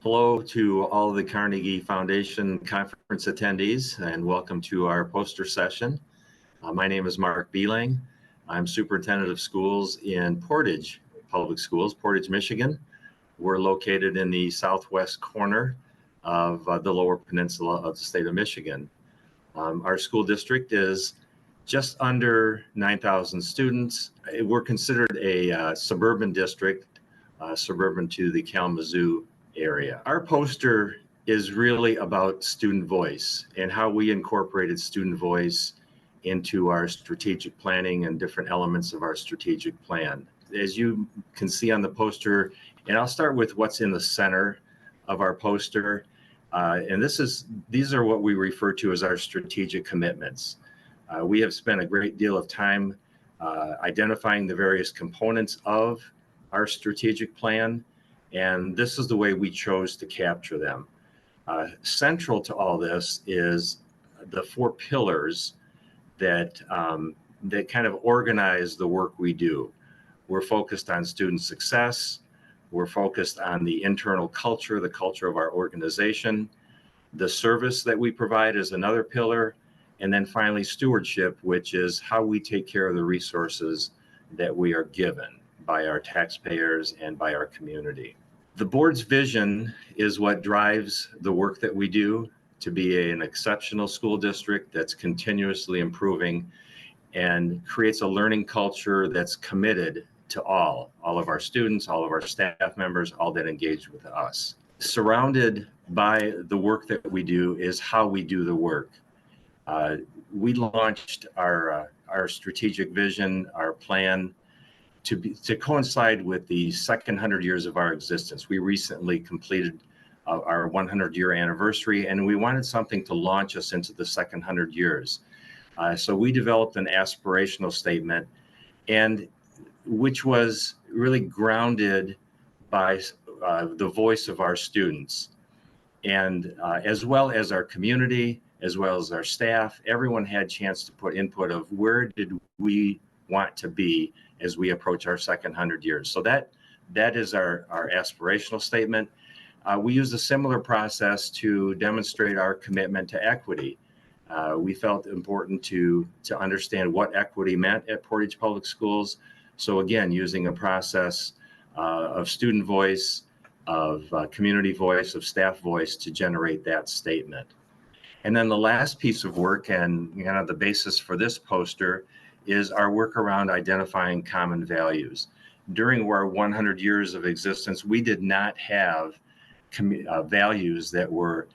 Hello to all of the Carnegie Foundation conference attendees and welcome to our poster session. My name is Mark Bielang. I'm Superintendent of Schools in Portage Public Schools, Portage, Michigan. We're located in the southwest corner of the Lower Peninsula of the state of Michigan. Our school district is just under 9,000 students. We're considered a suburban district, suburban to the Kalamazoo area. Our poster is really about student voice and how we incorporated student voice into our strategic planning and different elements of our strategic plan. As you can see on the poster, and I'll start with what's in the center of our poster. And these are what we refer to as our strategic commitments. We have spent a great deal of time identifying the various components of our strategic plan, and this is the way we chose to capture them. Central to all this is the four pillars that kind of organize the work we do. We're focused on student success. We're focused on the internal culture, the culture of our organization. The service that we provide is another pillar. And then finally, stewardship, which is how we take care of the resources that we are given by our taxpayers and by our community. The board's vision is what drives the work that we do to be an exceptional school district that's continuously improving and creates a learning culture that's committed to all of our students, all of our staff members, all that engage with us. Surrounded by the work that we do is how we do the work. We launched our strategic vision, our plan, to coincide with the second 100 years of our existence. We recently completed our 100-year anniversary, and we wanted something to launch us into the second 100 years. So we developed an aspirational statement, and which was really grounded by the voice of our students, and as well as our community, as well as our staff. Everyone had a chance to put input of where did we want to be as we approach our second 100 years. So that is our aspirational statement. We used a similar process to demonstrate our commitment to equity. We felt important to understand what equity meant at Portage Public Schools. So again, using a process of student voice, of community voice, of staff voice to generate that statement. And then the last piece of work, and kind of the basis for this poster, is our work around identifying common values. During our 100 years of existence, we did not have values that were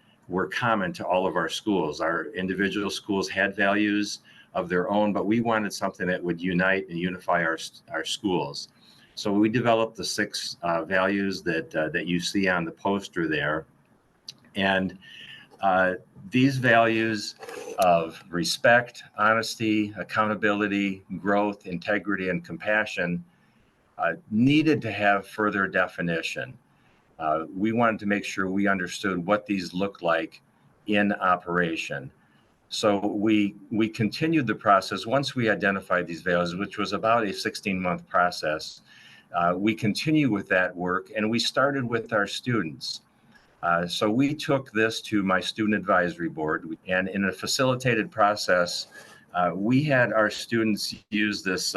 common to all of our schools. Our individual schools had values of their own, but we wanted something that would unite and unify our schools. So we developed the 6 values that you see on the poster there. And these values of respect, honesty, accountability, growth, integrity, and compassion needed to have further definition. We wanted to make sure we understood what these look like in operation. So we continued the process. Once we identified these values, which was about a 16-month process, we continue with that work, and we started with our students. So we took this to my student advisory board, and in a facilitated process, we had our students use this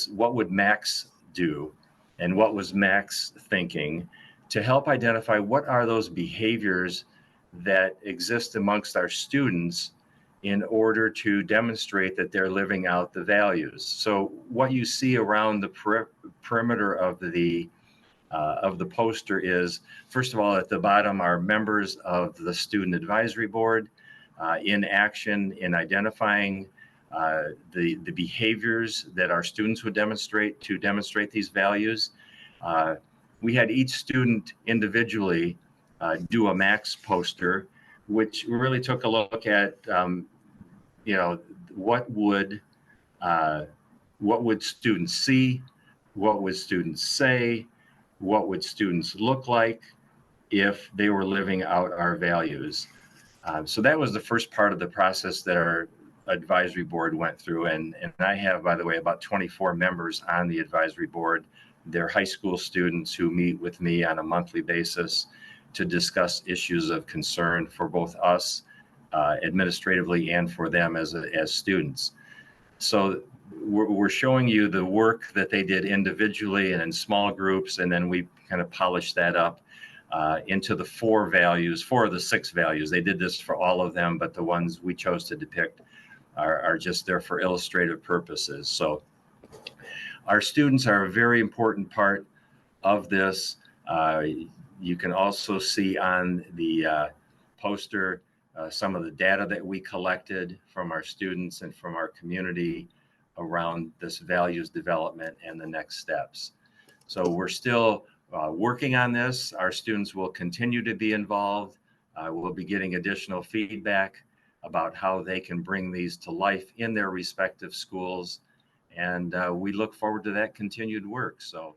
what would Max do and what was Max thinking to help identify what are those behaviors that exist amongst our students in order to demonstrate that they're living out the values. So what you see around the perimeter of the poster is, first of all, at the bottom are members of the Student Advisory Board in action in identifying the behaviors that our students would demonstrate to demonstrate these values. We had each student individually do a Max poster, which really took a look at, what would students see, what would students say, what would students look like if they were living out our values. So that was the first part of the process that our advisory board went through. And I have, by the way, about 24 members on the advisory board. They're high school students who meet with me on a monthly basis. to discuss issues of concern for both us administratively and for them as students. So we're showing you the work that they did individually and in small groups, and then we kind of polished that up into the four of the 6 values. They did this for all of them, but the ones we chose to depict are just there for illustrative purposes. So our students are a very important part of this. You can also see on the poster some of the data that we collected from our students and from our community around this values development and the next steps. So we're still working on this. Our students will continue to be involved. We'll be getting additional feedback about how they can bring these to life in their respective schools. And we look forward to that continued work. So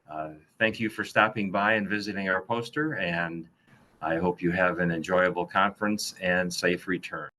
thank you for stopping by and visiting our poster. And I hope you have an enjoyable conference and safe return.